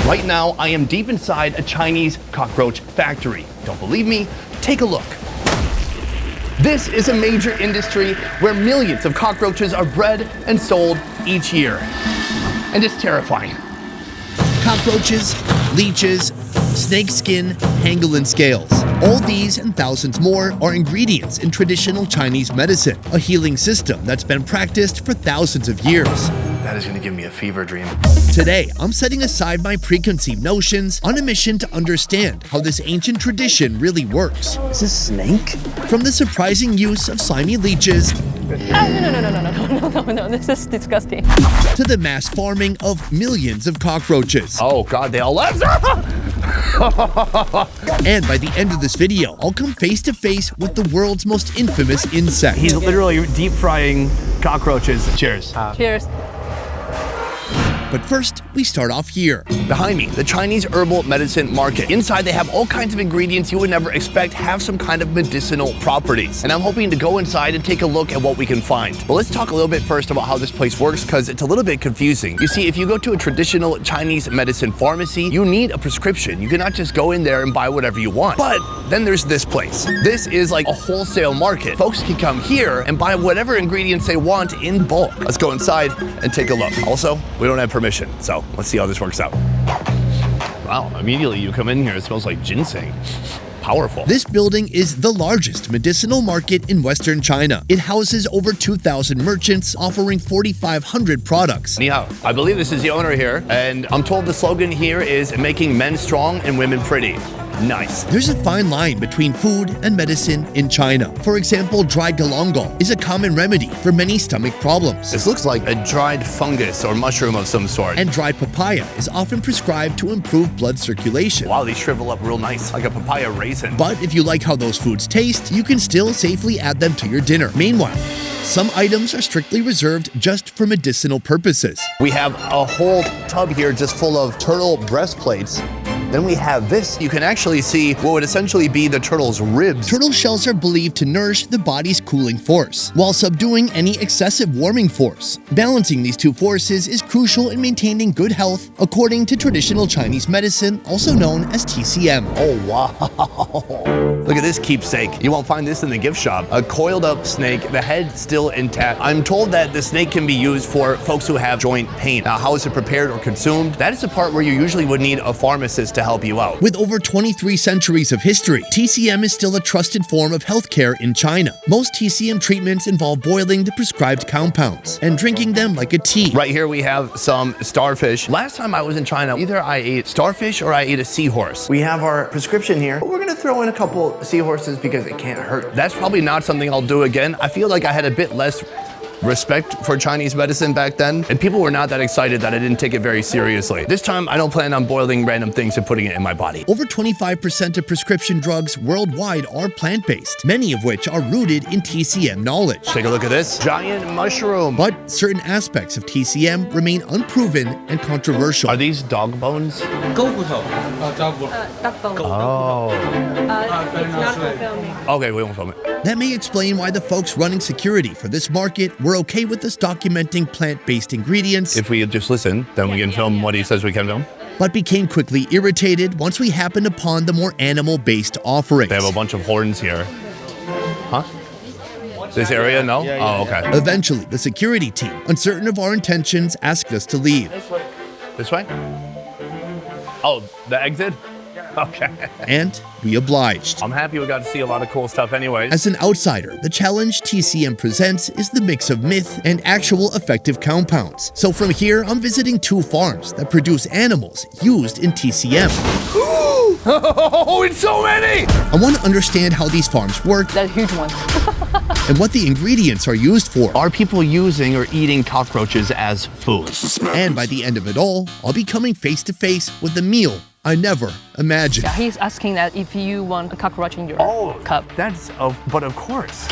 Right now, I am deep inside a Chinese cockroach factory. Don't believe me? Take a look. This is a major industry where millions of cockroaches are bred and sold each year. And it's terrifying. Cockroaches, leeches, snake skin, pangolin scales. All these and thousands more are ingredients in traditional Chinese medicine, a healing system that's been practiced for thousands of years. That is going to give me a fever dream. Today, I'm setting aside my preconceived notions on a mission to understand how this ancient tradition really works. Is this snake? From the surprising use of slimy leeches No, this is disgusting. to the mass farming of millions of cockroaches. Oh God, they all left. And by the end of this video, I'll come face to face with the world's most infamous insect. He's literally deep frying cockroaches. Cheers. Cheers. But first, we start off here. Behind me, the Chinese herbal medicine market. Inside, they have all kinds of ingredients you would never expect have some kind of medicinal properties. And I'm hoping to go inside and take a look at what we can find. But let's talk a little bit first about how this place works, because it's a little bit confusing. You see, if you go to a traditional Chinese medicine pharmacy, you need a prescription. You cannot just go in there and buy whatever you want. But then there's this place. This is like a wholesale market. Folks can come here and buy whatever ingredients they want in bulk. Let's go inside and take a look. Also, we don't have permission, so let's see how this works out. Wow, immediately you come in here, it smells like ginseng. Powerful. This building is the largest medicinal market in Western China. It houses over 2,000 merchants offering 4,500 products. Ni hao. I believe this is the owner here, and I'm told the slogan here is making men strong and women pretty. Nice. There's a fine line between food and medicine in China. For example, dried galangal is a common remedy for many stomach problems. This looks like a dried fungus or mushroom of some sort. And dried papaya is often prescribed to improve blood circulation. Wow, these shrivel up real nice, like a papaya raisin. But if you like how those foods taste, you can still safely add them to your dinner. Meanwhile, some items are strictly reserved just for medicinal purposes. We have a whole tub here just full of turtle breastplates. Then we have this. You can actually see what would essentially be the turtle's ribs. Turtle shells are believed to nourish the body's cooling force, while subduing any excessive warming force. Balancing these two forces is crucial in maintaining good health, according to traditional Chinese medicine, also known as TCM. Oh, wow. Look at this keepsake. You won't find this in the gift shop. A coiled up snake, the head still intact. I'm told that the snake can be used for folks who have joint pain. Now, how is it prepared or consumed? That is the part where you usually would need a pharmacist to help you out. With over 23 centuries of history, TCM is still a trusted form of healthcare in China. Most TCM treatments involve boiling the prescribed compounds and drinking them like a tea. Right here we have some starfish. Last time I was in China, either I ate starfish or I ate a seahorse. We have our prescription here, but we're gonna throw in a couple seahorses because it can't hurt. That's probably not something I'll do again. I feel like I had a bit less respect for Chinese medicine back then, and people were not that excited that I didn't take it very seriously. This time, I don't plan on boiling random things and putting it in my body. Over 25% of prescription drugs worldwide are plant-based, many of which are rooted in TCM knowledge. Take a look at this giant mushroom. But certain aspects of TCM remain unproven and controversial. Are these dog bones? 狗骨头，dog bone. Duck bone. Oh. It's not for filming. Okay, we won't film it. That may explain why the folks running security for this market were okay with us documenting plant-based ingredients. If we just listen, then we can film what he says we can film. But became quickly irritated once we happened upon the more animal-based offerings. They have a bunch of horns here. Huh? This area, no? Oh, okay. Eventually, the security team, uncertain of our intentions, asked us to leave. This way? Oh, the exit? Okay. And we obliged. I'm happy we got to see a lot of cool stuff anyways. As an outsider, the challenge TCM presents is the mix of myth and actual effective compounds. So from here, I'm visiting 2 farms that produce animals used in TCM. Oh, it's so many! I want to understand how these farms work That huge one. and what the ingredients are used for. Are people using or eating cockroaches as food? And by the end of it all, I'll be coming face to face with a meal I never imagined. Yeah, he's asking that if you want a cockroach in your cup. But of course.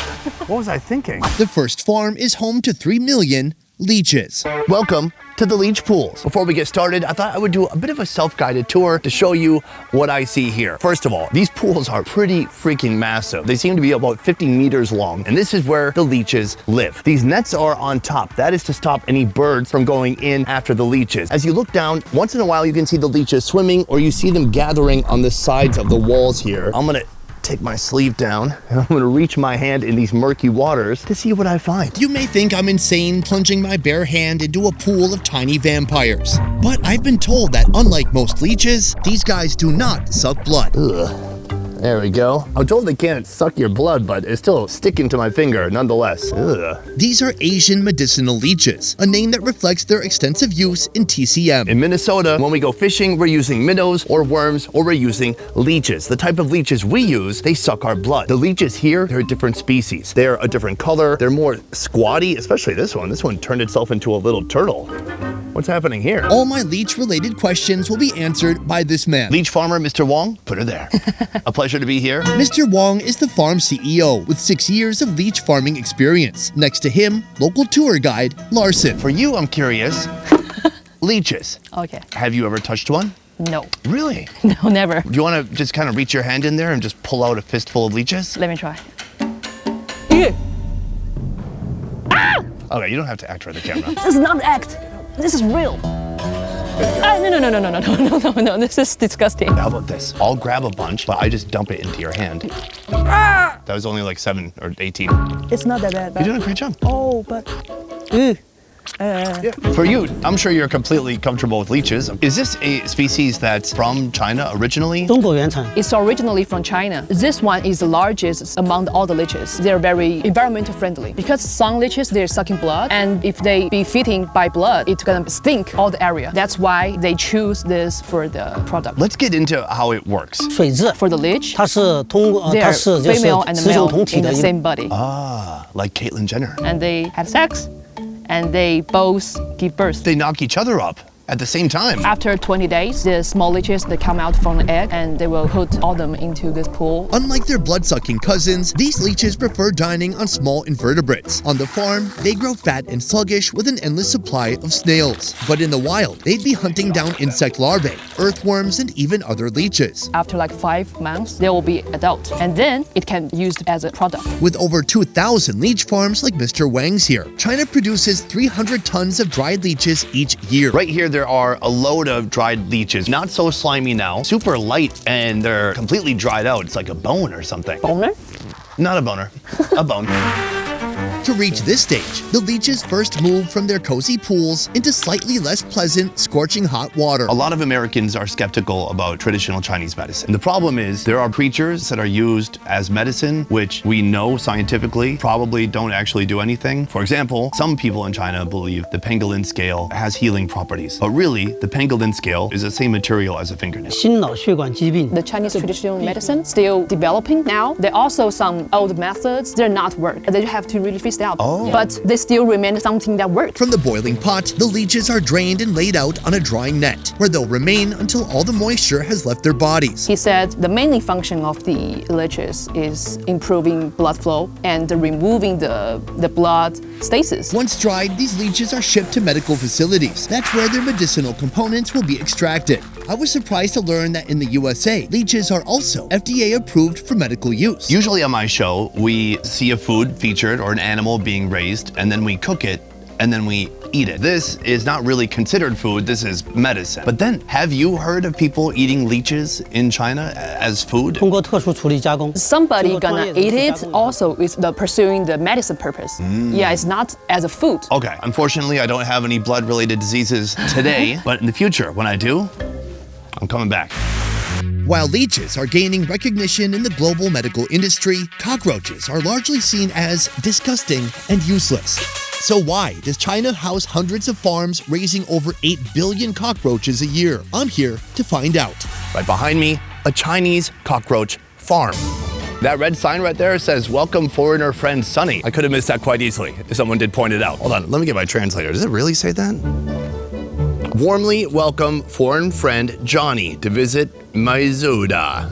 What was I thinking? The first farm is home to 3 million leeches. Welcome to the leech pools. Before we get started, I thought I would do a bit of a self-guided tour to show you what I see here. First of all, these pools are pretty freaking massive. They seem to be about 50 meters long, and this is where the leeches live. These nets are on top. That is to stop any birds from going in after the leeches. As you look down, once in a while you can see the leeches swimming, or you see them gathering on the sides of the walls here. I'm gonna take my sleeve down and I'm gonna reach my hand in these murky waters to see what I find. You may think I'm insane plunging my bare hand into a pool of tiny vampires, but I've been told that unlike most leeches, these guys do not suck blood. Ugh. There we go. I'm told they can't suck your blood, but it's still sticking to my finger nonetheless. Ugh. These are Asian medicinal leeches, a name that reflects their extensive use in TCM. In Minnesota, when we go fishing, we're using minnows or worms, or we're using leeches. The type of leeches we use, they suck our blood. The leeches here, they're a different species. They're a different color. They're more squatty, especially this one. This one turned itself into a little turtle. What's happening here? All my leech-related questions will be answered by this man. Leech farmer, Mr. Wong, put her there. A pleasure to be here. Mr. Wong is the farm CEO with 6 years of leech farming experience. Next to him, local tour guide Larson. For you, I'm curious, leeches. Okay. Have you ever touched one? No. Really? No, never. Do you want to just kind of reach your hand in there and just pull out a fistful of leeches? Let me try. Okay, you don't have to act for the camera. This is not act. This is real. No. This is disgusting. How about this? I'll grab a bunch, but I just dump it into your hand. That was only like 7 or 18. It's not that bad. You're doing a great job. Oh, but... Yeah. For you, I'm sure you're completely comfortable with leeches. Is this a species that's from China originally? 中国原产。 It's originally from China. This one is the largest among all the leeches. They're very environmental friendly. Because some leeches, they're sucking blood, and if they be feeding by blood, it's gonna stink all the area. That's why they choose this for the product. Let's get into how it works. 水蛭， For the leech, 它是通过 they're 它是就是 female and 雌雄 male 同体 in 的 the 一 same body. Ah, like Caitlyn Jenner. And they had sex, and they both give birth. They knock each other up at the same time. After 20 days, the small leeches, they come out from the egg, and they will put all them into this pool. Unlike their blood-sucking cousins, these leeches prefer dining on small invertebrates. On the farm, they grow fat and sluggish with an endless supply of snails. But in the wild, they'd be hunting down insect larvae, earthworms, and even other leeches. After like 5 months, they will be adult, and then it can be used as a product. With over 2,000 leech farms like Mr. Wang's here, China produces 300 tons of dried leeches each year. Right here, there are a load of dried leeches. Not so slimy now, super light, and they're completely dried out. It's like a bone or something. Boner? Not a boner, a bone. To reach this stage, the leeches first move from their cozy pools into slightly less pleasant, scorching hot water. A lot of Americans are skeptical about traditional Chinese medicine. The problem is there are creatures that are used as medicine, which we know scientifically probably don't actually do anything. For example, some people in China believe the pangolin scale has healing properties, but really the pangolin scale is the same material as a fingernail. 心脑血管疾病 The Chinese traditional medicine still developing now. There are also some old methods. They're not work. They have to really phase out. But they still remain something that works. From the boiling pot, the leeches are drained and laid out on a drying net, where they'll remain until all the moisture has left their bodies. He said the main function of the leeches is improving blood flow and removing the blood stasis. Once dried, these leeches are shipped to medical facilities. That's where their medicinal components will be extracted. I was surprised to learn that in the USA, leeches are also FDA approved for medical use. Usually on my show, we see a food featured or an animal being raised, and then we cook it, and then we eat it. This is not really considered food, this is medicine. But then, have you heard of people eating leeches in China as food? 通过特殊处理加工。 Somebody gonna eat it also is pursuing the medicine purpose. Yeah, it's not as a food. Okay, unfortunately, I don't have any blood-related diseases today, but in the future, when I do, I'm coming back. While leeches are gaining recognition in the global medical industry, cockroaches are largely seen as disgusting and useless. So why does China house hundreds of farms raising over 8 billion cockroaches a year? I'm here to find out. Right behind me, a Chinese cockroach farm. That red sign right there says, "Welcome foreigner friend Sunny." I could have missed that quite easily if someone did point it out. Hold on, let me get my translator. Does it really say that? Warmly welcome foreign friend Johnny to visit Maizuda.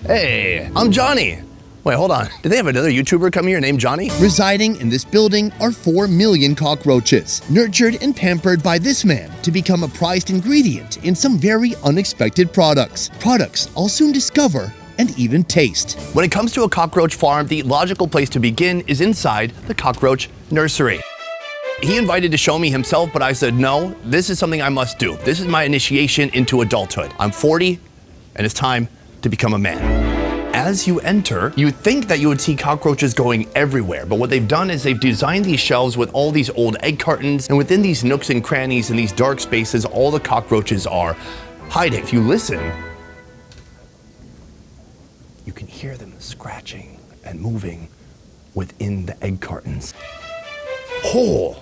Hey, I'm Johnny. Wait, hold on. Did they have another YouTuber come here named Johnny? Residing in this building are 4 million cockroaches, nurtured and pampered by this man to become a prized ingredient in some very unexpected products. Products I'll soon discover and even taste. When it comes to a cockroach farm, the logical place to begin is inside the cockroach nursery. He invited to show me himself, but I said, no, this is something I must do. This is my initiation into adulthood. I'm 40, and it's time to become a man. As you enter, you'd think that you would see cockroaches going everywhere, but what they've done is they've designed these shelves with all these old egg cartons, and within these nooks and crannies and these dark spaces, all the cockroaches are hiding. If you listen, you can hear them scratching and moving within the egg cartons. Oh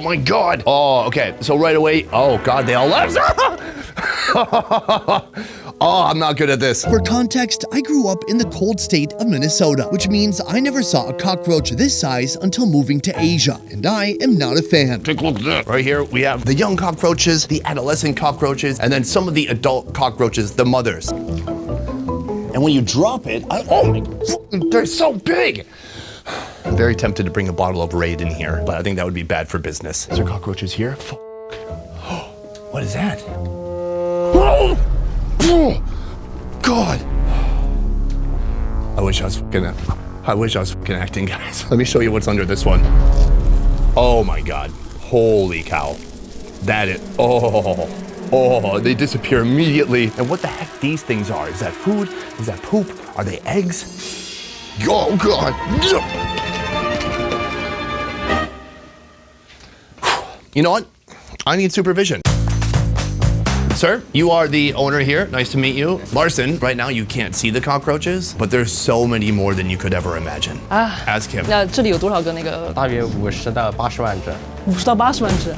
my God. Oh, okay, so right away, oh God, they all left. Oh, I'm not good at this. For context, I grew up in the cold state of Minnesota, which means I never saw a cockroach this size until moving to Asia, and I am not a fan. Take a look at that. Right here, we have the young cockroaches, the adolescent cockroaches, and then some of the adult cockroaches, the mothers. And when you drop it, oh my, they're so big. I'm very tempted to bring a bottle of Raid in here, but I think that would be bad for business. Is there cockroaches here? What is that? Oh, God. I wish I was fucking acting, guys. Let me show you what's under this one. Oh my God. Holy cow. That is, oh, they disappear immediately. And what the heck these things are? Is that food? Is that poop? Are they eggs? Oh God. You know what? I need supervision. Sir, you are the owner here. Nice to meet you. Larson, right now you can't see the cockroaches, but there's so many more than you could ever imagine. Ask him. 那这里有多少个那个？大约50到80万只。 50到80万只。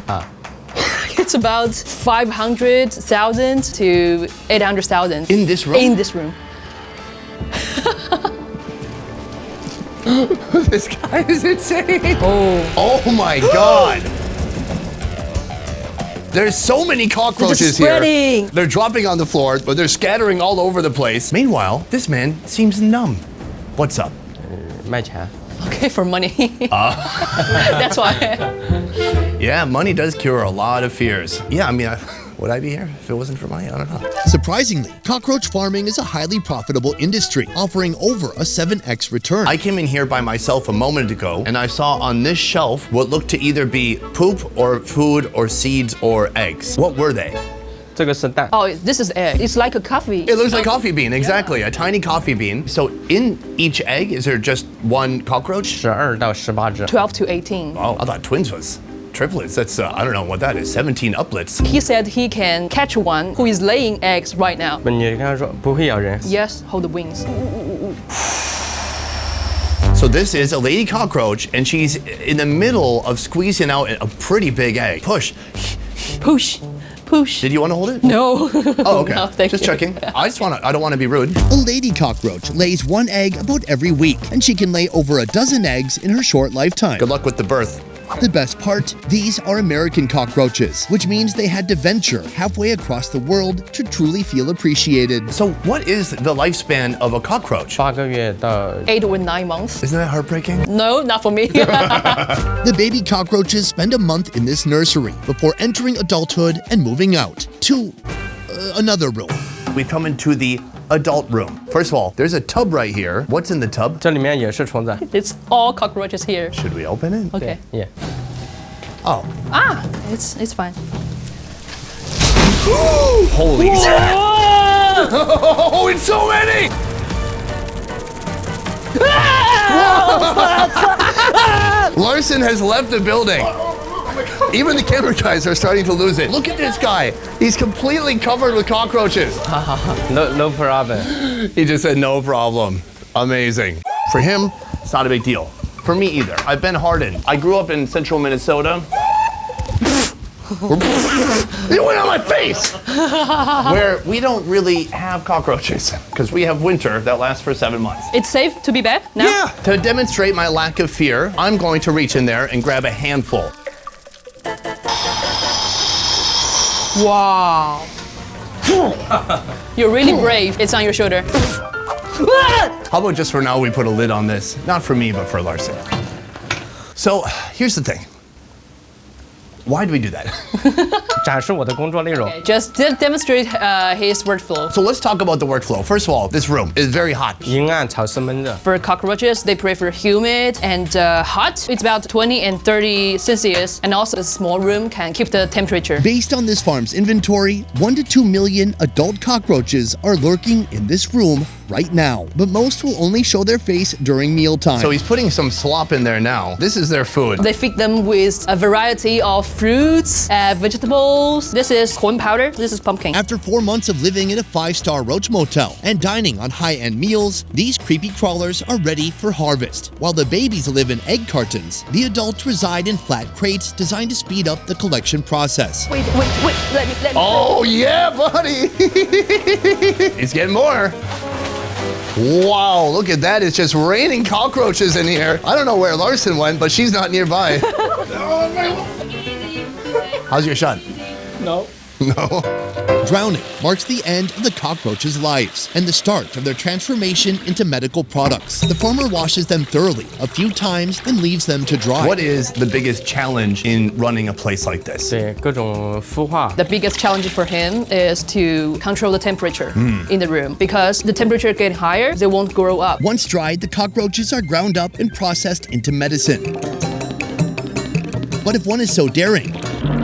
It's about 500,000 to 800,000. In this room? In this room. This guy is insane. Oh my God. There's so many cockroaches here. They're dropping on the floor, but they're scattering all over the place. Meanwhile, this man seems numb. What's up? 卖钱。 Okay, for money. That's why. Yeah, money does cure a lot of fears. Yeah, I mean, would I be here if it wasn't for money? I don't know. Surprisingly, cockroach farming is a highly profitable industry, offering over a 7x return. I came in here by myself a moment ago, and I saw on this shelf what looked to either be poop or food or seeds or eggs. What were they? 这个是蛋。 Oh, this is egg. It's like a coffee. It looks like coffee bean, exactly, a tiny coffee bean. So in each egg, is there just one cockroach? 12到18只。 12 to 18. Oh, I thought twins was triplets. That's, I don't know what that is, 17 uplets. He said he can catch one who is laying eggs right now. 你跟他说不会咬人。 Yes, hold the wings. So this is a lady cockroach, and she's in the middle of squeezing out a pretty big egg. Push. Push. Push. Did you want to hold it? No. Oh, okay. No, thank Just you. checking. I don't want to be rude. A lady cockroach lays 1 egg about every week, and she can lay over a dozen eggs in her short lifetime. Good luck with the birth. The best part, these are American cockroaches, which means they had to venture halfway across the world to truly feel appreciated. So what is the lifespan of a cockroach? 8个月到 8 or 9 months. Isn't that heartbreaking? No, not for me. The baby cockroaches spend a month in this nursery before entering adulthood and moving out to another room. We come into the adult room. First of all, there's a tub right here. What's in the tub? 这里面也是虫子。 It's all cockroaches here. Should we open it? Okay. Yeah. Oh. Ah, it's fine. Holy Oh, it's so many! Larson has left the building. Even the camera guys are starting to lose it. Look at this guy. He's completely covered with cockroaches. No problem. He just said no problem. Amazing. For him, it's not a big deal. For me either. I've been hardened. I grew up in central Minnesota. It went on my face! Where we don't really have cockroaches because we have winter that lasts for 7 months. It's safe to be back now? Yeah. To demonstrate my lack of fear, I'm going to reach in there and grab a handful. Wow. You're really brave. It's on your shoulder. How about just for now we put a lid on this? Not for me, but for Larson. So here's the thing. Why do we do that? 展示我的工作内容。 Just demonstrate his workflow. So let's talk about the workflow. First of all, this room is very hot. 阴暗、潮湿、闷热。 For cockroaches, they prefer humid and hot. It's about 20 and 30 Celsius, and also a small room can keep the temperature. Based on this farm's inventory, 1 to 2 million adult cockroaches are lurking in this room right now, but most will only show their face during mealtime. So he's putting some slop in there now. This is their food. They feed them with a variety of fruits, vegetables. This is corn powder. This is pumpkin. After 4 months of living in a 5-star roach motel and dining on high-end meals, these creepy crawlers are ready for harvest. While the babies live in egg cartons, the adults reside in flat crates designed to speed up the collection process. Wait. Let me. Oh yeah, buddy. He's getting more. Wow, look at that. It's just raining cockroaches in here. I don't know where Larson went, but she's not nearby. How's your shot? No. No. Drowning marks the end of the cockroaches' lives and the start of their transformation into medical products. The farmer washes them thoroughly a few times, then leaves them to dry. What is the biggest challenge in running a place like this? 对，各种孵化。 The biggest challenge for him is to control the temperature in the room, because the temperature getting higher, they won't grow up. Once dried, the cockroaches are ground up and processed into medicine. But if one is so daring,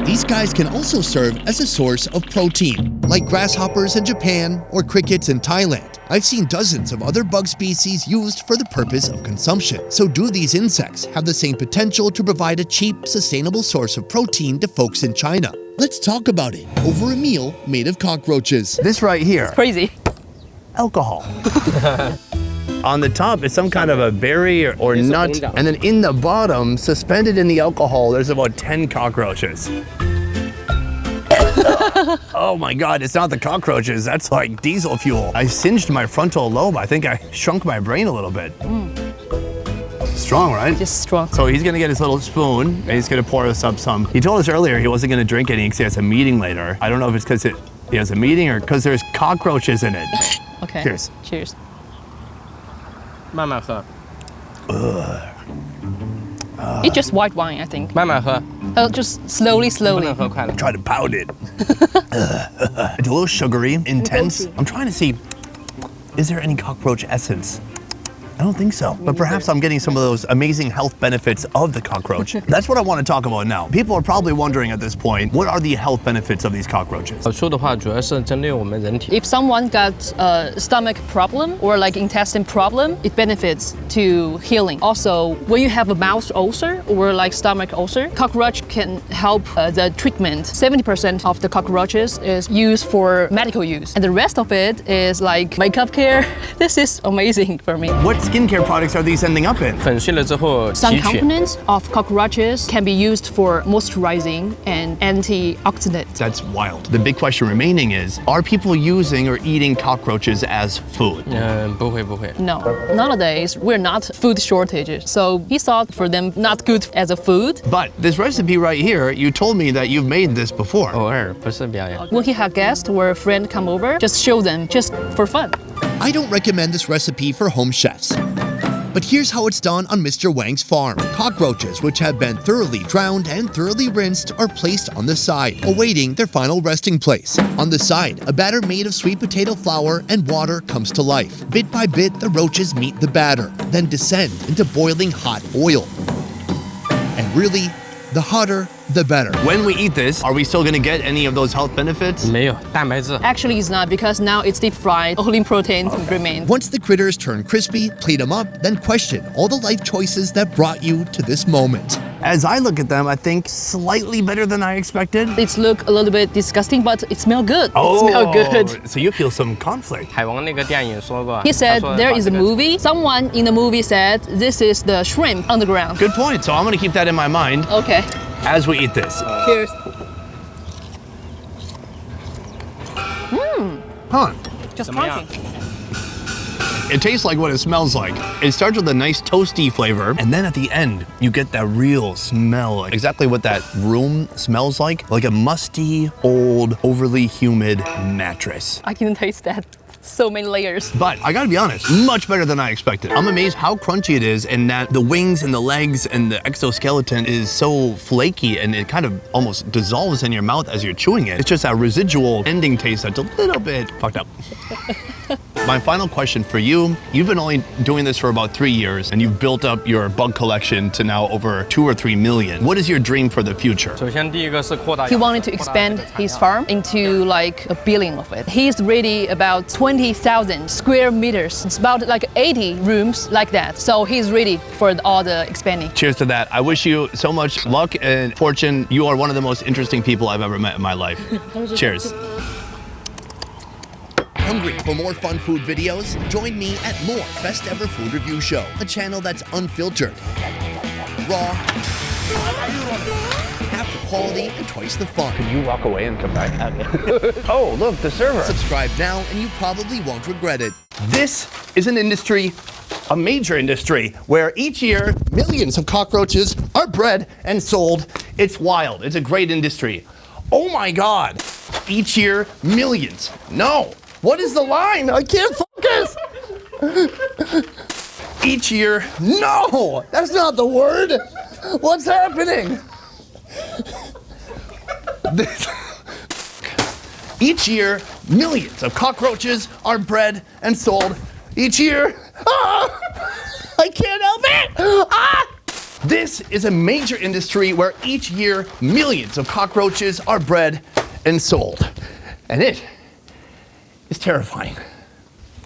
these guys can also serve as a source of protein, like grasshoppers in Japan or crickets in Thailand. I've seen dozens of other bug species used for the purpose of consumption. So do these insects have the same potential to provide a cheap, sustainable source of protein to folks in China? Let's talk about it over a meal made of cockroaches. This right here, Crazy. alcohol. On the top is some kind of a berry or nut, and then in the bottom, suspended in the alcohol, there's about 10 cockroaches. Oh my God, it's not the cockroaches, that's like diesel fuel. I singed my frontal lobe. I think I shrunk my brain a little bit. Strong, right? Just strong. So he's gonna get his little spoon, and he's gonna pour us up some. He told us earlier he wasn't gonna drink any because he has a meeting later. I don't know if it's because he has a meeting or because there's cockroaches in it. Okay. Cheers. Cheers. 慢慢喝， It's just white wine, I think. 慢慢喝， Just slowly, 不 slowly. 能喝快了。 Try to pound it. It's a little sugary, intense. I'm trying to see, is there any cockroach essence? I don't think so, but perhaps I'm getting some of those amazing health benefits of the cockroach. That's what I want to talk about now. People are probably wondering at this point, what are the health benefits of these cockroaches? 好处的话，主要是针对我们人体。 If someone got a stomach problem or like intestine problem, it benefits to healing. Also, when you have a mouth ulcer or like stomach ulcer, cockroach can help the treatment. 70% of the cockroaches is used for medical use, and the rest of it is like makeup care. This is amazing for me. What skincare products are these ending up in? 粉碎了之后 Some 提取。 components of cockroaches can be used for moisturizing and antioxidant. That's wild. The big question remaining is, are people using or eating cockroaches as food? 不会不会。 No, nowadays we're not food shortages, so he thought for them not good as a food. But this recipe right here, you told me that you've made this before. 偶尔不是表演。 When he had guests or a friend come over, just show them, just for fun. I don't recommend this recipe for home chefs. But here's how it's done on Mr. Wang's farm. Cockroaches, which have been thoroughly drowned and thoroughly rinsed, are placed on the side, awaiting their final resting place. On the side, a batter made of sweet potato flour and water comes to life. Bit by bit, the roaches meet the batter, then descend into boiling hot oil. And really, the hotter, the better. When we eat this, are we still gonna get any of those health benefits? 没有蛋白质。 Actually, it's not because now it's deep fried. Only protein remains. Once the critters turn crispy, plate them up, then question all the life choices that brought you to this moment. As I look at them, I think slightly better than I expected. It look a little bit disgusting, but it smells good. It smells good. So you feel some conflict. 海王那个电影说过。 He said 他说 there 把 is a 这个 movie. Someone in the movie said this is the shrimp underground. Good point. So I'm gonna keep that in my mind Okay. as we eat this. Cheers. Huh. Just 怎么样？ talking. It tastes like what it smells like. It starts with a nice toasty flavor, and then at the end, you get that real smell. Exactly what that room smells like a musty, old, overly humid mattress. I can taste that. So many layers. But I gotta be honest, much better than I expected. I'm amazed how crunchy it is and that the wings and the legs and the exoskeleton is so flaky and it kind of almost dissolves in your mouth as you're chewing it. It's just that residual ending taste that's a little bit fucked up. My final question for you, you've been only doing this for about 3 years and you've built up your bug collection to now over 2 or 3 million. What is your dream for the future? He wanted to expand his farm into like a billion of it. He's ready about 20,000 square meters. It's about like 80 rooms like that. So he's ready for all the expanding. Cheers to that. I wish you so much luck and fortune. You are one of the most interesting people I've ever met in my life. Cheers. Hungry for more fun food videos? Join me at more Best Ever Food Review Show, a channel that's unfiltered, raw, half the quality, and twice the fun. You walk away and come back. Oh, look, the server. Subscribe now and you probably won't regret it. This is an industry, a major industry, where each year millions of cockroaches are bred and sold. It's wild. It's a great industry. Oh my God. Each year, millions. No. What is the line? I can't focus. Each year, no, that's not the word. What's happening? Each year, millions of cockroaches are bred and sold. Each year, I can't help it. This is a major industry where each year, millions of cockroaches are bred and sold. And it is terrifying.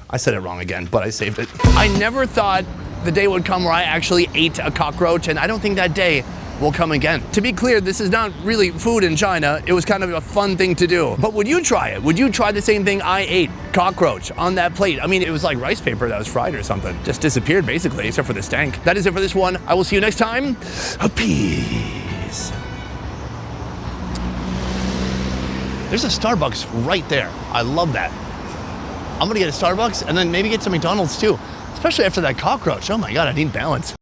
I said it wrong again, but I saved it. I never thought the day would come where I actually ate a cockroach, and I don't think that day will come again. To be clear, this is not really food in China. It was kind of a fun thing to do. But would you try it? Would you try the same thing I ate? Cockroach on that plate. I mean, it was like rice paper that was fried or something. Just disappeared basically, except for the stank. That is it for this one. I will see you next time. Peace. There's a Starbucks right there. I love that. I'm gonna get a Starbucks and then maybe get some McDonald's too, especially after that cockroach. Oh my God, I need balance.